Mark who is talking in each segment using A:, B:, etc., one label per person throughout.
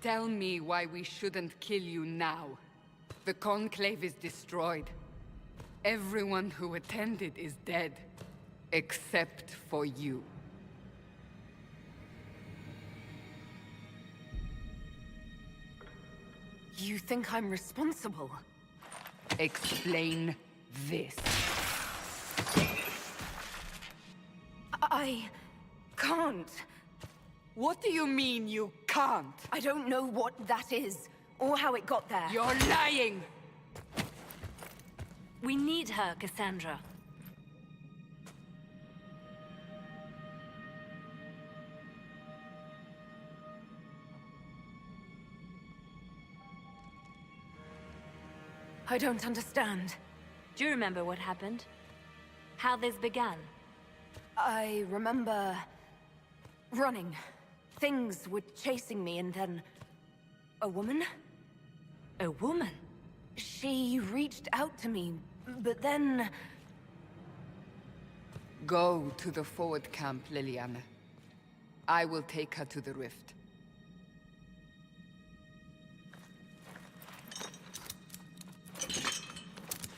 A: Tell me why we shouldn't kill you now. The Conclave is destroyed. Everyone who attended is dead. Except for you.
B: You think I'm responsible?
A: Explain this.
B: I can't.
A: What do you mean you can't?
B: I don't know what that is, or how it got there.
A: You're lying!
C: We need her, Cassandra.
B: I don't understand.
C: Do you remember what happened? How this began?
B: I remember... running. Things were chasing me, and then... a woman?
C: A woman?
B: She reached out to me, but then...
A: Go to the forward camp, Liliana. I will take her to the rift.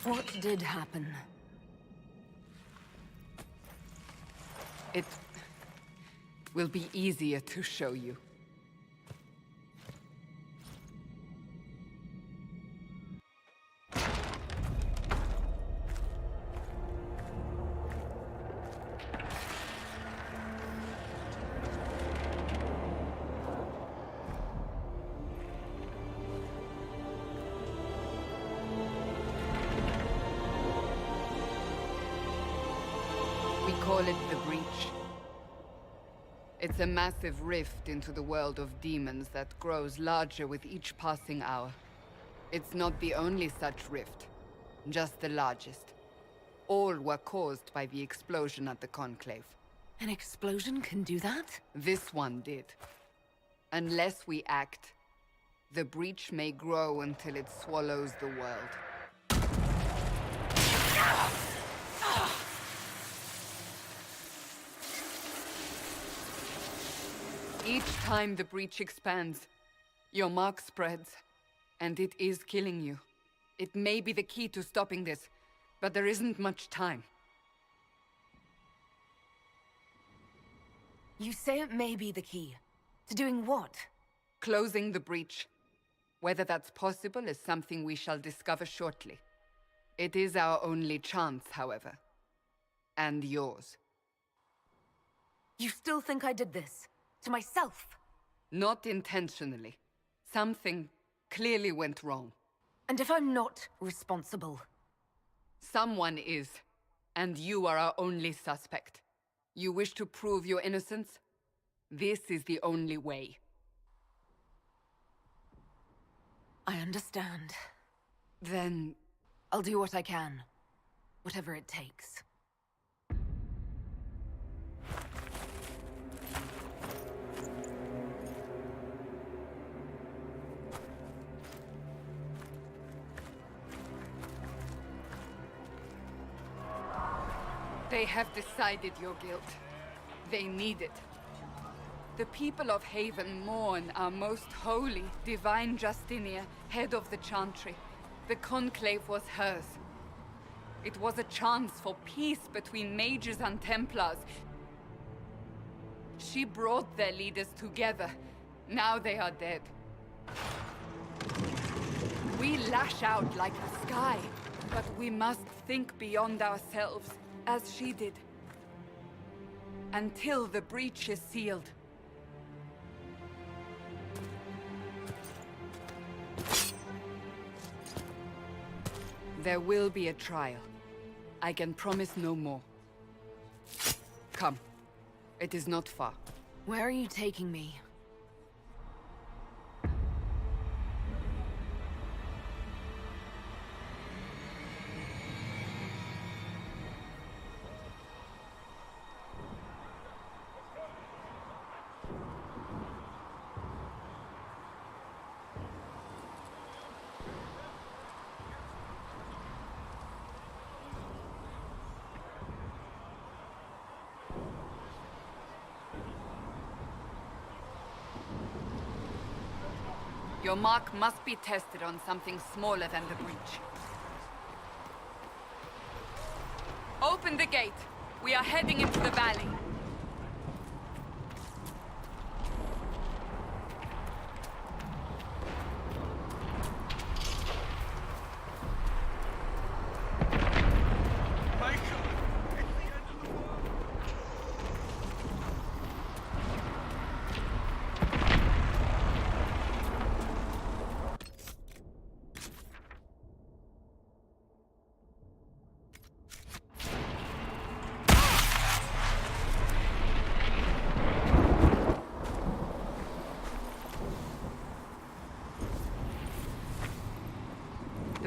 B: What did happen?
A: It will be easier to show you. We call it the Breach. It's a massive rift into the world of demons that grows larger with each passing hour. It's not the only such rift, just the largest. All were caused by the explosion at the Conclave.
B: An explosion can do that?
A: This one did. Unless we act, the breach may grow until it swallows the world. Each time the breach expands, your mark spreads, and it is killing you. It may be the key to stopping this, but there isn't much time.
B: You say it may be the key. To doing what?
A: Closing the breach. Whether that's possible is something we shall discover shortly. It is our only chance, however. And yours.
B: You still think I did this? To myself?
A: Not intentionally. Something clearly went wrong.
B: And if I'm not responsible?
A: Someone is, and you are our only suspect. You wish to prove your innocence? This is the only way.
B: I understand.
A: Then...
B: I'll do what I can. Whatever it takes.
A: They have decided your guilt. They need it. The people of Haven mourn our most holy, divine Justinia, head of the Chantry. The Conclave was hers. It was a chance for peace between mages and Templars. She brought their leaders together. Now they are dead. We lash out like the sky, but we must think beyond ourselves, as she did. Until the breach is sealed. There will be a trial. I can promise no more. Come. It is not far.
B: Where are you taking me?
A: Your mark must be tested on something smaller than the breach. Open the gate. We are heading into the valley.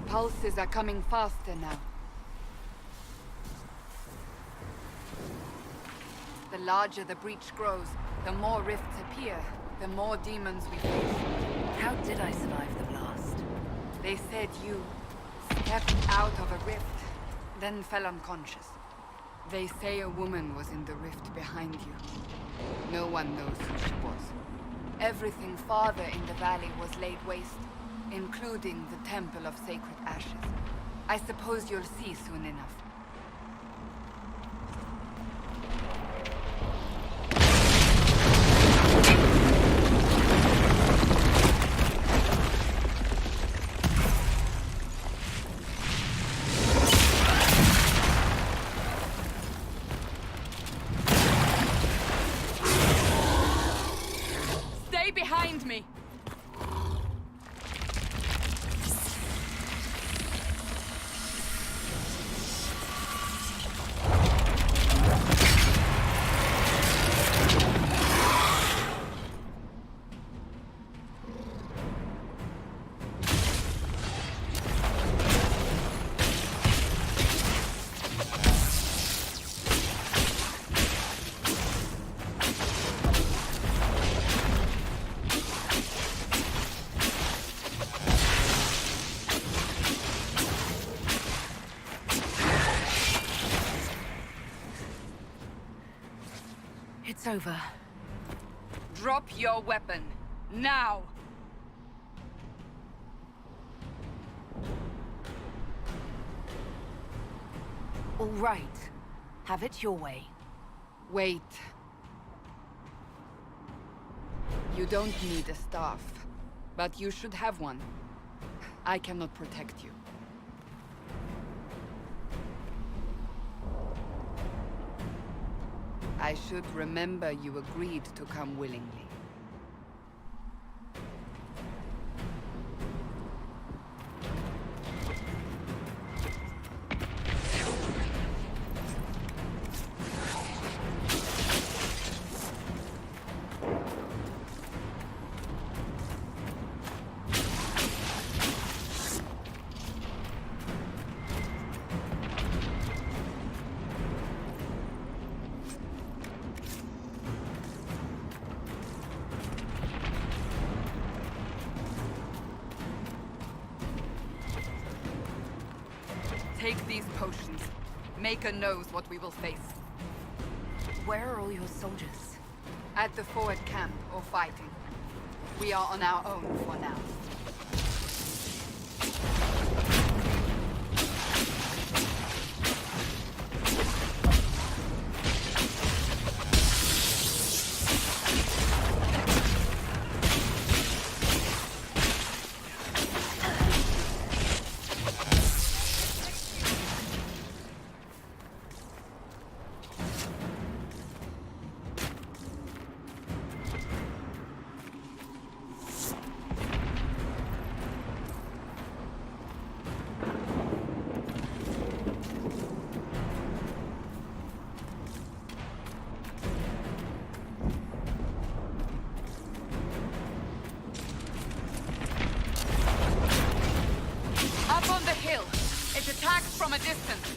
A: Pulses are coming faster now. The larger the breach grows, the more rifts appear, the more demons we face.
B: How did I survive the blast?
A: They said you stepped out of a rift, then fell unconscious. They say a woman was in the rift behind you. No one knows who she was. Everything farther in the valley was laid waste, including the Temple of Sacred Ashes. I suppose you'll see soon enough. Stay behind me!
B: It's over.
A: Drop your weapon. Now!
B: All right. Have it your way.
A: Wait. You don't need a staff, but you should have one. I cannot protect you. I should remember you agreed to come willingly. Take these potions. Maker knows what we will face.
B: Where are all your soldiers?
A: At the forward camp, or fighting. We are on our own for now. It attacks from a distance.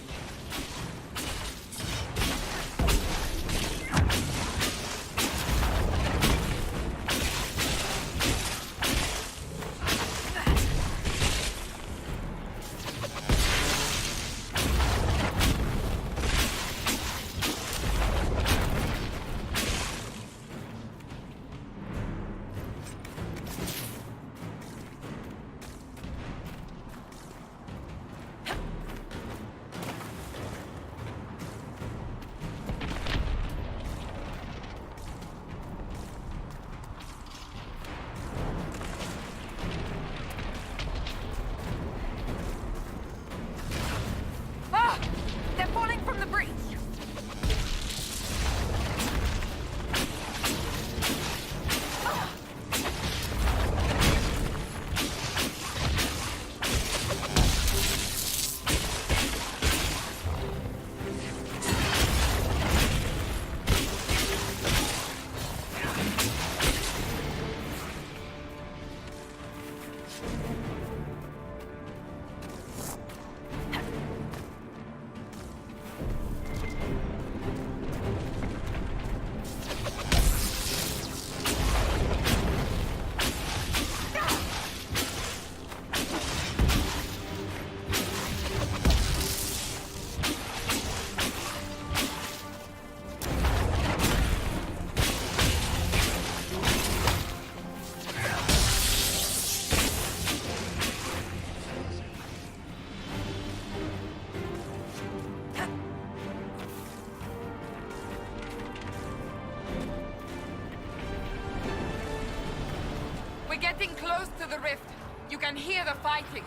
A: to the rift. You can hear the fighting.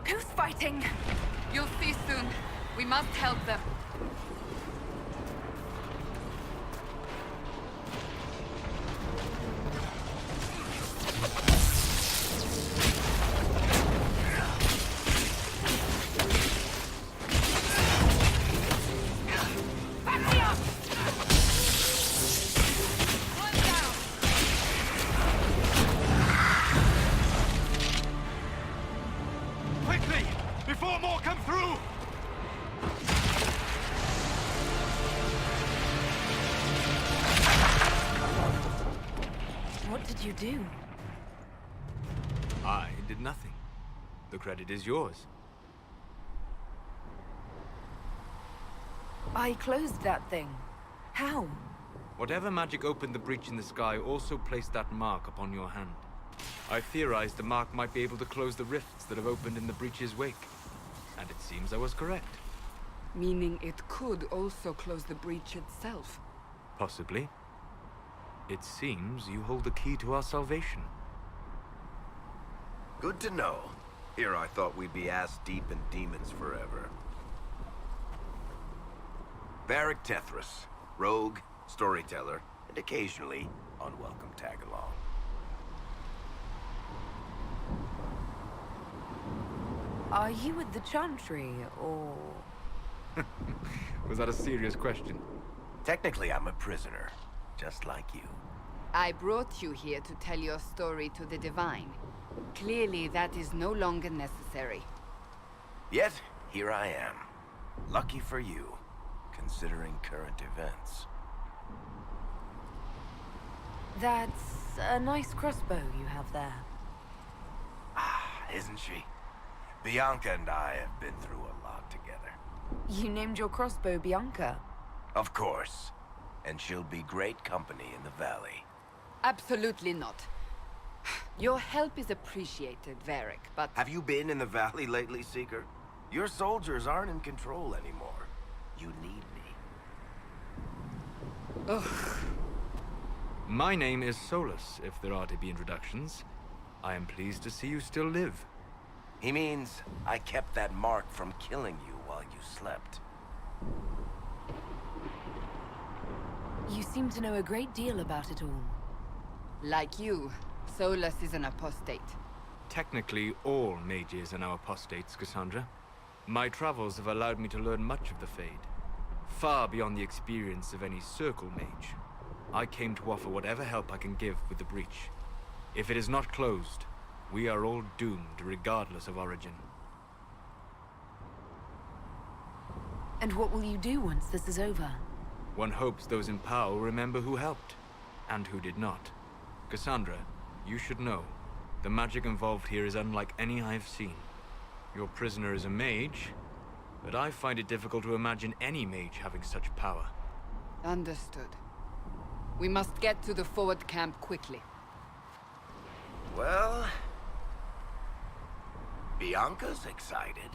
B: Who's fighting?
A: You'll see soon. We must help them.
D: Before more come through!
B: What did you do?
D: I did nothing. The credit is yours.
B: I closed that thing. How?
D: Whatever magic opened the breach in the sky also placed that mark upon your hand. I theorized the mark might be able to close the rifts that have opened in the breach's wake. And it seems I was correct.
A: Meaning it could also close the breach itself.
D: Possibly. It seems you hold the key to our salvation.
E: Good to know. Here I thought we'd be ass-deep in demons forever. Varric Tethras, rogue, storyteller, and occasionally unwelcome tag-along.
B: Are you with the Chantry, or...?
D: Was that a serious question?
E: Technically, I'm a prisoner, just like you.
A: I brought you here to tell your story to the Divine. Clearly, that is no longer necessary.
E: Yet, here I am. Lucky for you, considering current events.
B: That's a nice crossbow you have there.
E: Ah, isn't she? Bianca and I have been through a lot together.
B: You named your crossbow Bianca.
E: Of course. And she'll be great company in the valley.
A: Absolutely not. Your help is appreciated, Varric, but...
E: Have you been in the valley lately, Seeker? Your soldiers aren't in control anymore. You need me.
A: Ugh.
D: My name is Solus, if there are to be introductions. I am pleased to see you still live.
E: He means I kept that mark from killing you while you slept.
B: You seem to know a great deal about it all.
A: Like you, Solus is an apostate.
D: Technically, all mages are now apostates, Cassandra. My travels have allowed me to learn much of the Fade. Far beyond the experience of any circle mage. I came to offer whatever help I can give with the breach. If it is not closed, we are all doomed regardless of origin.
B: And what will you do once this is over?
D: One hopes those in power remember who helped, and who did not. Cassandra, you should know, the magic involved here is unlike any I've seen. Your prisoner is a mage, but I find it difficult to imagine any mage having such power.
A: Understood. We must get to the forward camp quickly.
E: Well... Bianca's excited.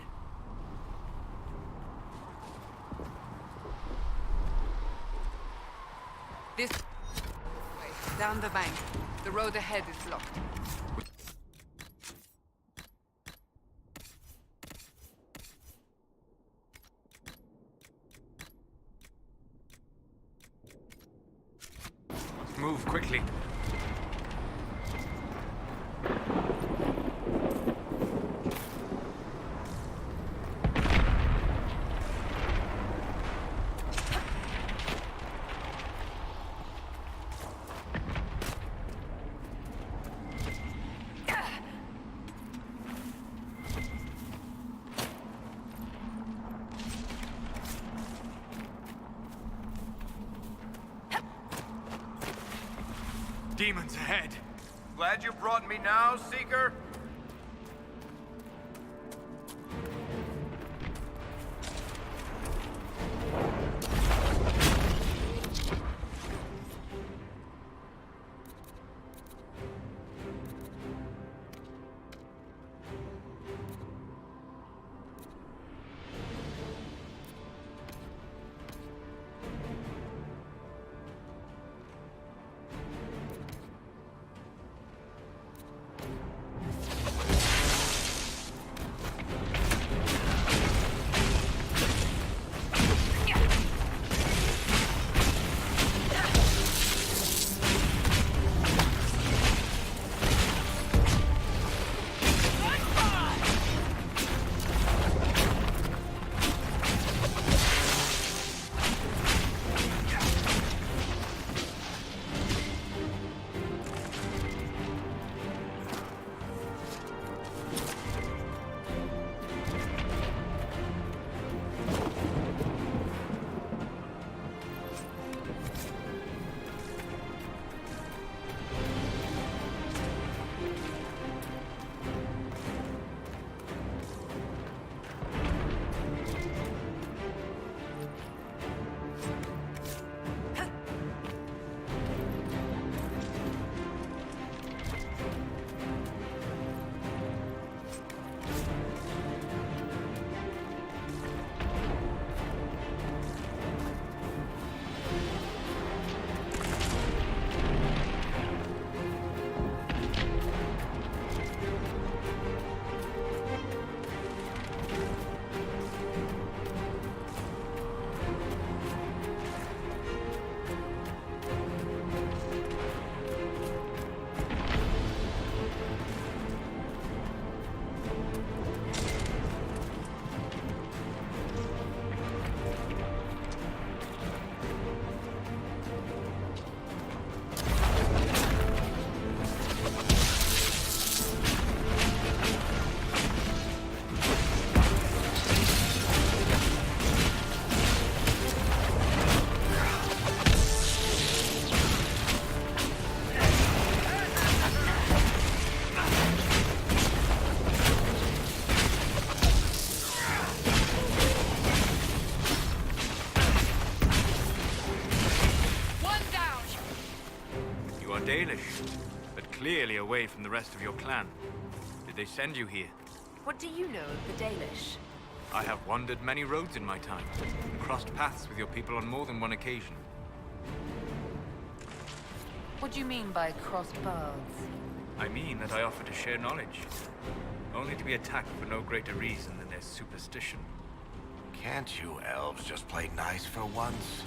A: This way, down the bank. The road ahead is locked.
D: Move quickly. Demons ahead.
E: Glad you brought me now, Seeker?
D: Dalish, but clearly away from the rest of your clan. Did they send you here?
B: What do you know of the Dalish?
D: I have wandered many roads in my time, and crossed paths with your people on more than one occasion.
B: What do you mean by cross paths?
D: I mean that I offer to share knowledge, only to be attacked for no greater reason than their superstition.
E: Can't you elves just play nice for once?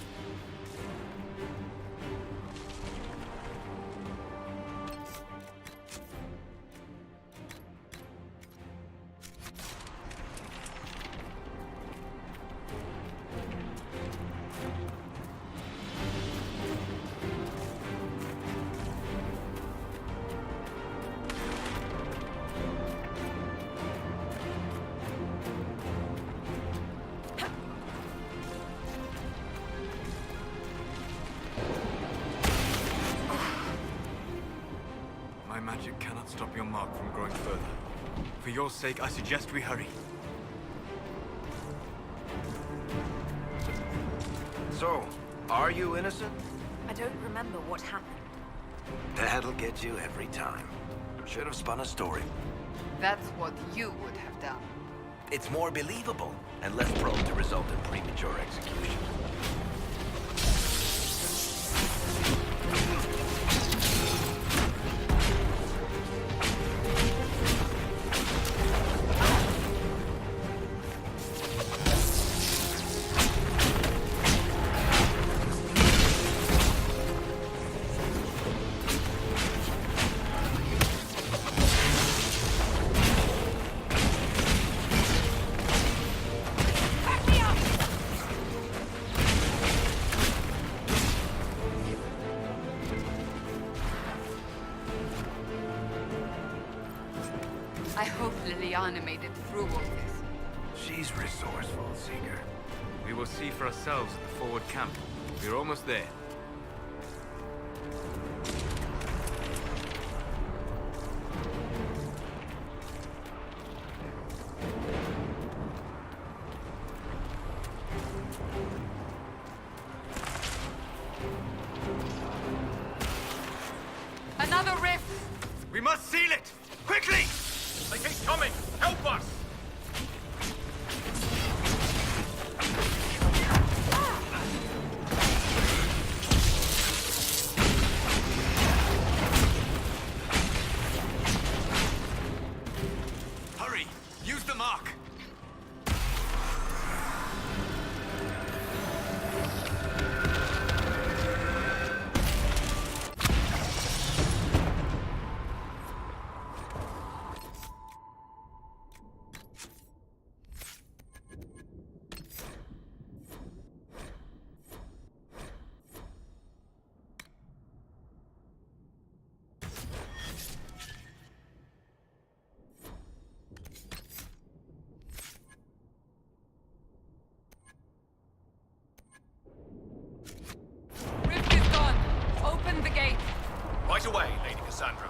D: My magic cannot stop your mark from growing further. For your sake, I suggest we hurry.
E: So, are you innocent?
B: I don't remember what happened.
E: That'll get you every time. Should have spun a story.
A: That's what you would have done.
E: It's more believable, and less prone to result in premature execution.
A: I hope Liliana made it through all this.
E: She's resourceful, Seeker.
D: We will see for ourselves at the forward camp. We're almost there.
A: Another rift!
D: We must seal it! Quickly!
E: They keep coming! Help us!
D: Hurry! Use the mark!
A: Rift is gone! Open the gate!
E: Right away, Lady Cassandra.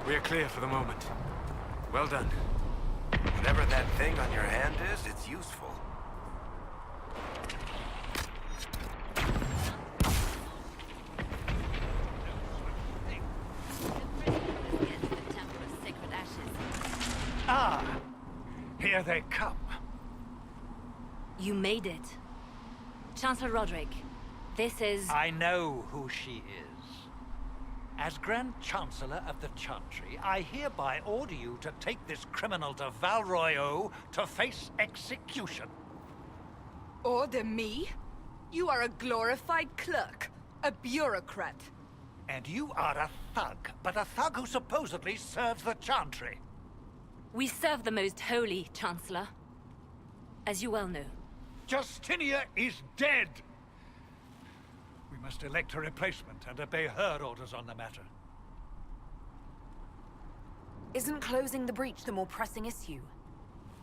D: We are clear for the moment. Well done.
E: Whatever that thing on your hand is, it's useful.
F: Ah, here they come.
C: You made it. Chancellor Roderick, this is...
F: I know who she is. As Grand Chancellor of the Chantry, I hereby order you to take this criminal to Val Royeaux to face execution.
A: Order me? You are a glorified clerk, a bureaucrat.
F: And you are a thug, but a thug who supposedly serves the Chantry.
C: We serve the most holy, Chancellor. As you well know.
F: Justinia is dead! We must elect a replacement and obey her orders on the matter.
B: Isn't closing the breach the more pressing issue?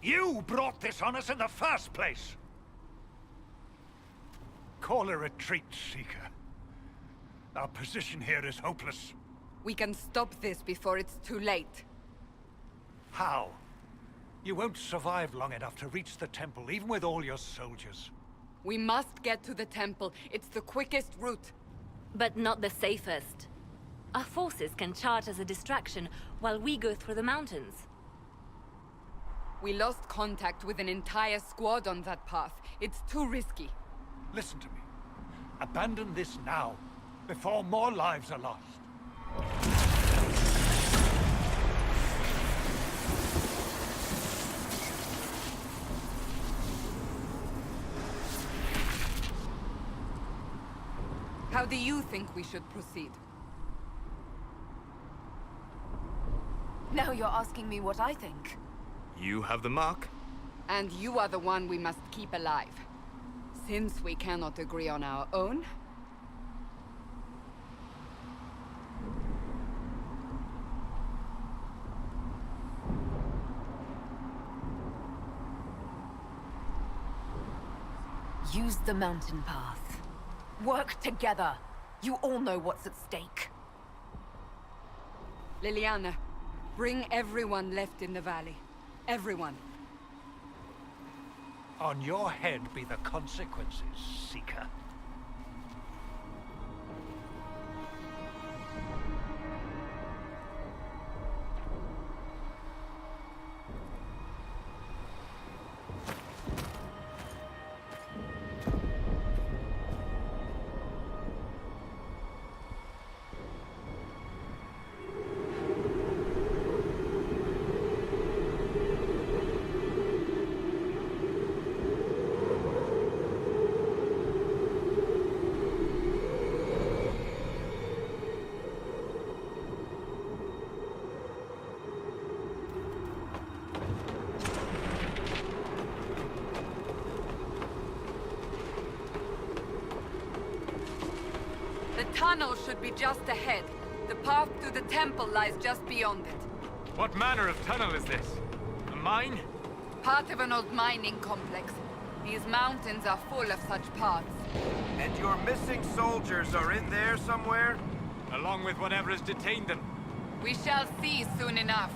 F: You brought this on us in the first place! Call a retreat, Seeker. Our position here is hopeless.
A: We can stop this before it's too late.
F: How? You won't survive long enough to reach the temple, even with all your soldiers.
A: We must get to the temple. It's the quickest route.
C: But not the safest. Our forces can charge as a distraction while we go through the mountains.
A: We lost contact with an entire squad on that path. It's too risky.
F: Listen to me. Abandon this now, before more lives are lost.
A: How do you think we should proceed?
B: Now you're asking me what I think.
D: You have the mark.
A: And you are the one we must keep alive. Since we cannot agree on our own...
B: Use the mountain path. Work together. You all know what's at stake.
A: Liliana, bring everyone left in the valley. Everyone.
F: On your head be the consequences, Seeker.
A: The tunnel should be just ahead. The path to the temple lies just beyond it.
D: What manner of tunnel is this? A mine?
A: Part of an old mining complex. These mountains are full of such paths.
E: And your missing soldiers are in there somewhere?
D: Along with whatever has detained them.
A: We shall see soon enough.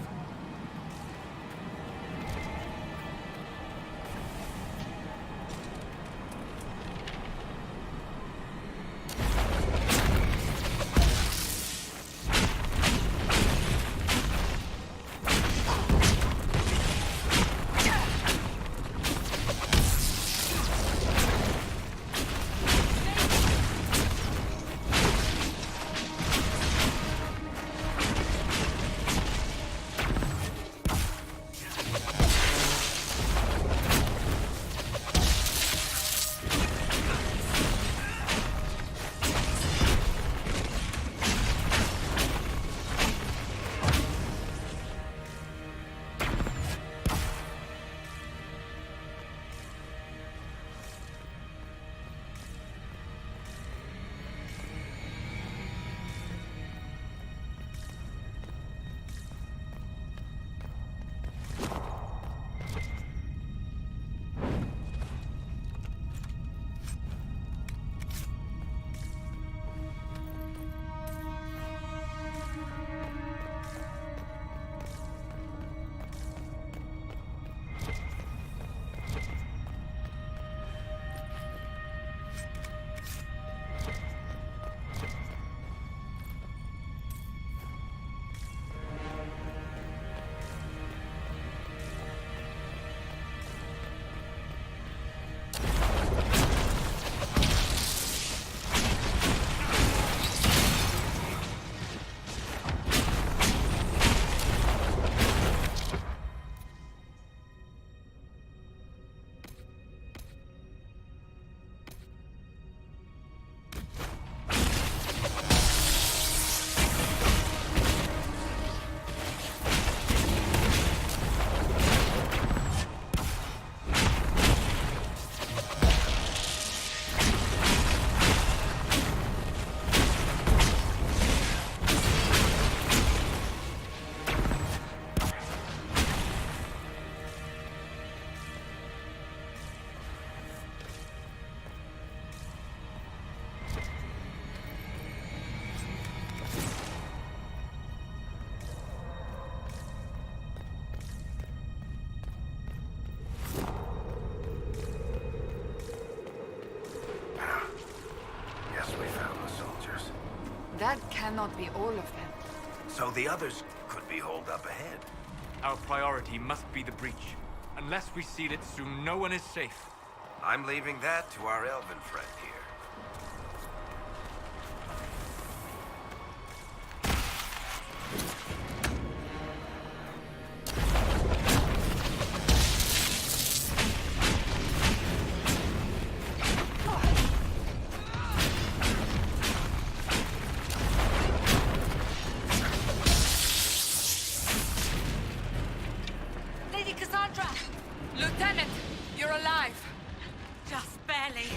A: cannot be all of them.
E: So the others could be holed up ahead.
D: Our priority must be the breach. Unless we seal it soon, no one is safe.
E: I'm leaving that to our elven friend here.
C: Lady Cassandra!
A: Lieutenant, you're alive.
C: Just barely.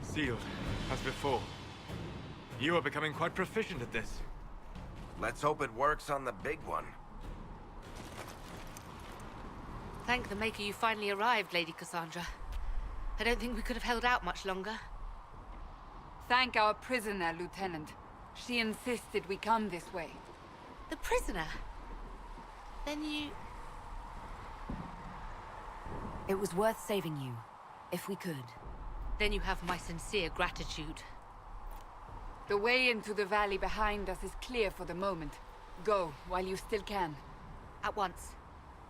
D: Sealed, as before. You are becoming quite proficient at this.
E: Let's hope it works on the big one.
C: Thank the Maker you finally arrived, Lady Cassandra. I don't think we could have held out much longer.
A: Thank our prisoner, Lieutenant. She insisted we come this way.
C: The prisoner? Then you...
B: It was worth saving you, if we could.
C: Then you have my sincere gratitude.
A: The way into the valley behind us is clear for the moment. Go, while you still can.
C: At once.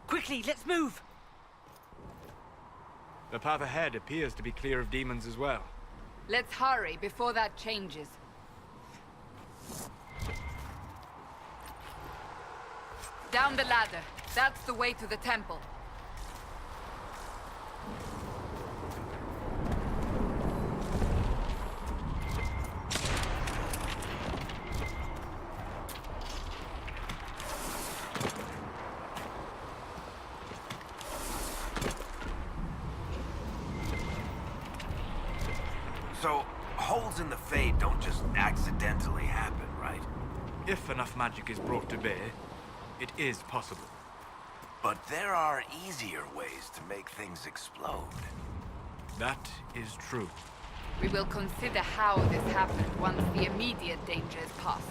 C: Quickly, let's move!
D: The path ahead appears to be clear of demons as well.
A: Let's hurry before that changes. Down the ladder. That's the way to the temple.
E: So, holes in the Fade don't just accidentally happen, right?
D: If enough magic is brought to bear, it is possible.
E: But there are easier ways to make things explode.
D: That is true.
A: We will consider how this happened once the immediate danger is past.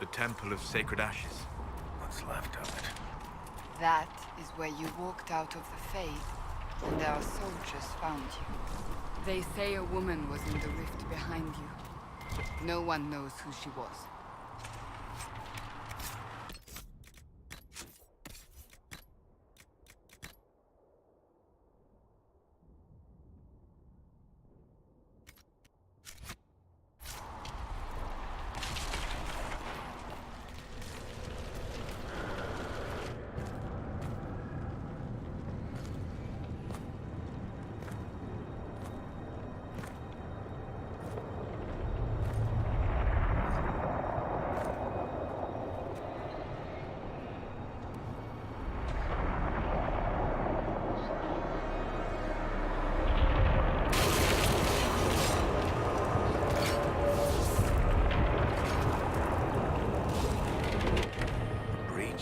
D: The Temple of Sacred Ashes.
E: What's left of it?
A: That is where you walked out of the Fade, and our soldiers found you. They say a woman was in the rift behind you. No one knows who she was.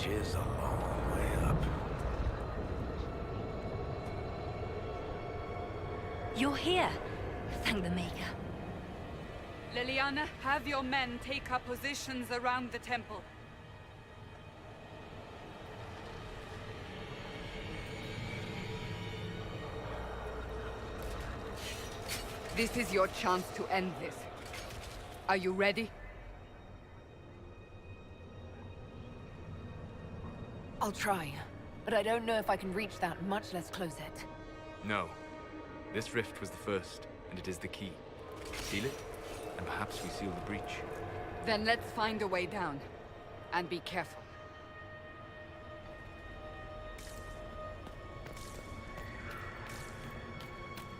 E: Is a long way up.
C: You're here. Thank the Maker.
A: Liliana, have your men take up positions around the temple. This is your chance to end this. Are you ready?
B: I'll try, but I don't know if I can reach that, much less close it.
D: No. This rift was the first, and it is the key. Seal it, and perhaps we seal the breach.
A: Then let's find a way down. And be careful.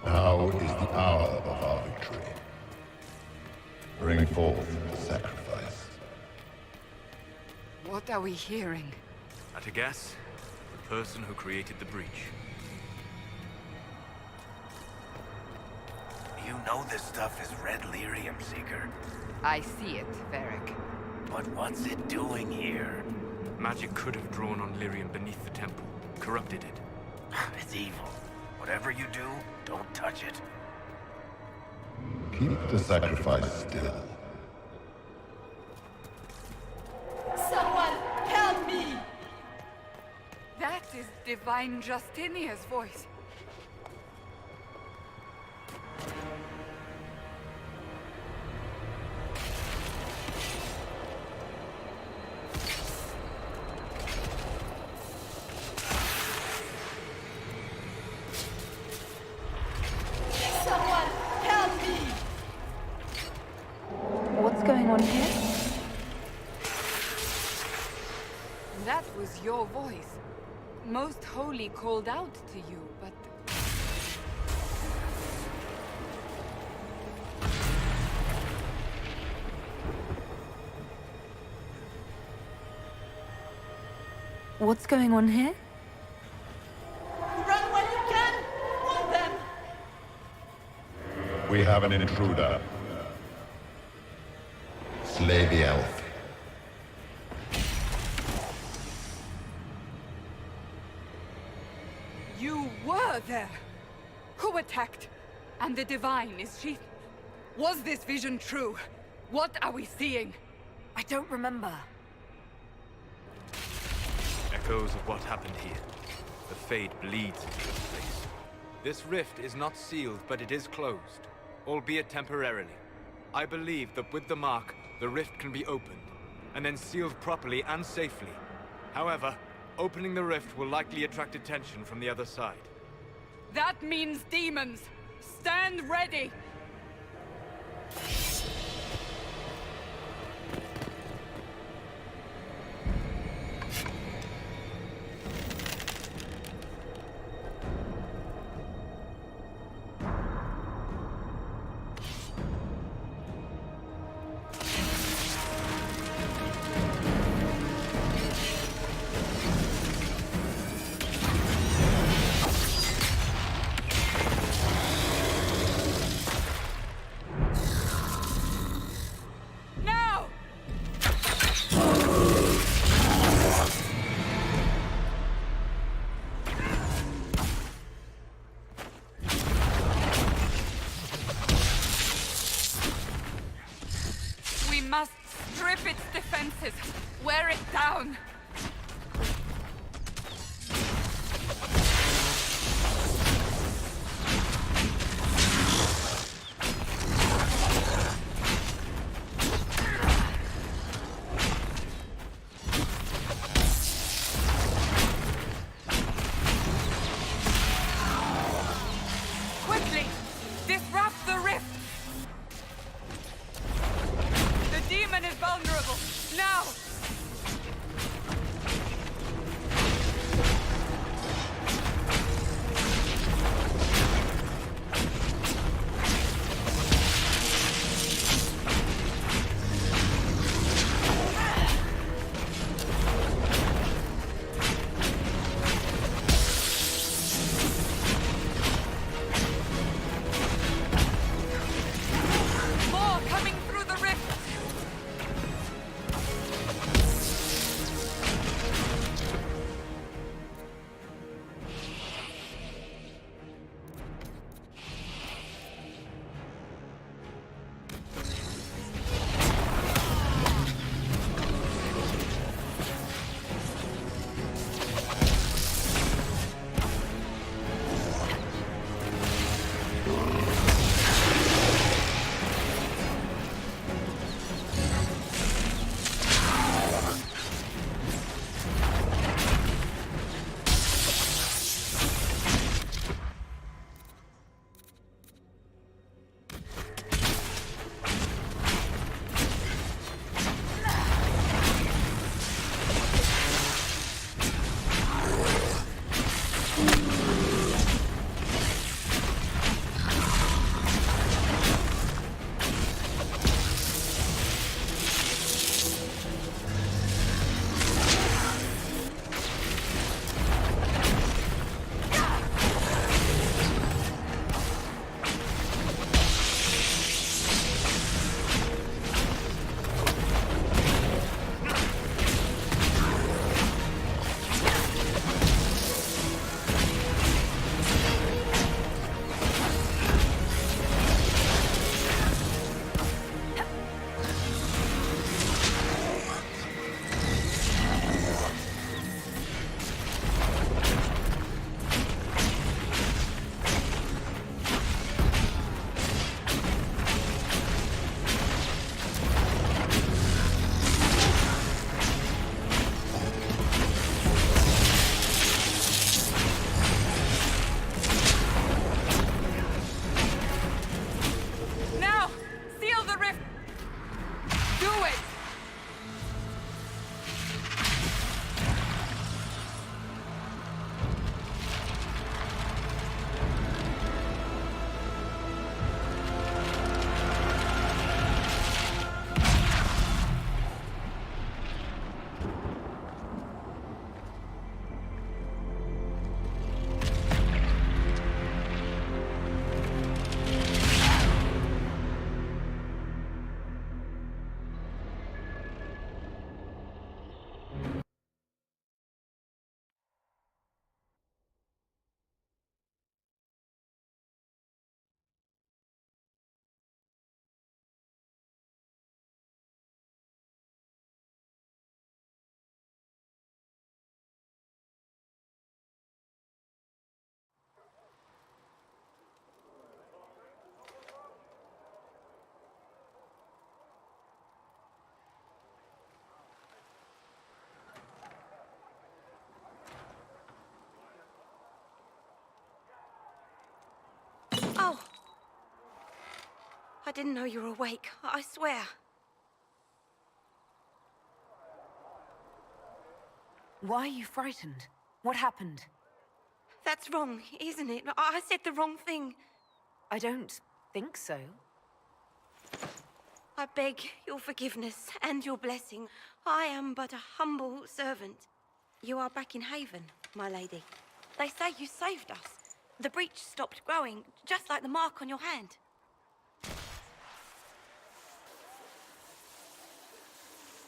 G: Now is the hour of our victory. Bring forth the sacrifice.
A: What are we hearing?
D: At a guess, person who created the breach.
E: You know this stuff is red lyrium, Seeker.
A: I see it, Varric.
E: But what's it doing here?
D: Magic could have drawn on lyrium beneath the temple, corrupted it.
E: It's evil. Whatever you do, don't touch it.
G: Keep the sacrifice still.
A: Someone help me! That is Divine Justinia's voice.
B: What's going on here?
A: That was your voice. Most Holy called out to you, but...
B: What's going on here?
A: Run while you can! Want them!
G: We have an intruder. Slay the elf.
A: You were there! Who attacked? And the Divine, is she... Was this vision true? What are we seeing?
B: I don't remember.
D: Echoes of what happened here. The Fade bleeds into this place. This rift is not sealed, but it is closed, albeit temporarily. I believe that with the mark, the rift can be opened, and then sealed properly and safely. However, opening the rift will likely attract attention from the other side.
A: That means demons! Stand ready! Must strip its defenses. Wear it down. Quickly! Disrupt the rift! The demon is vulnerable! Now!
H: I didn't know you were awake, I swear.
B: Why are you frightened? What happened?
H: That's wrong, isn't it? I said the wrong thing.
B: I don't think so.
H: I beg your forgiveness and your blessing. I am but a humble servant. You are back in Haven, my lady. They say you saved us. The breach stopped growing, just like the mark on your hand.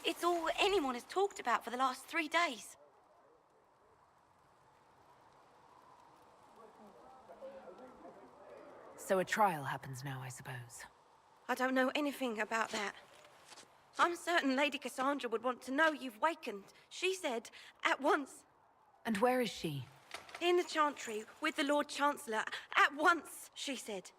H: It's all anyone has talked about for the last 3 days.
B: So a trial happens now, I suppose.
H: I don't know anything about that. I'm certain Lady Cassandra would want to know you've wakened. She said, at once.
B: And where is she?
H: In the Chantry, with the Lord Chancellor. At once, she said.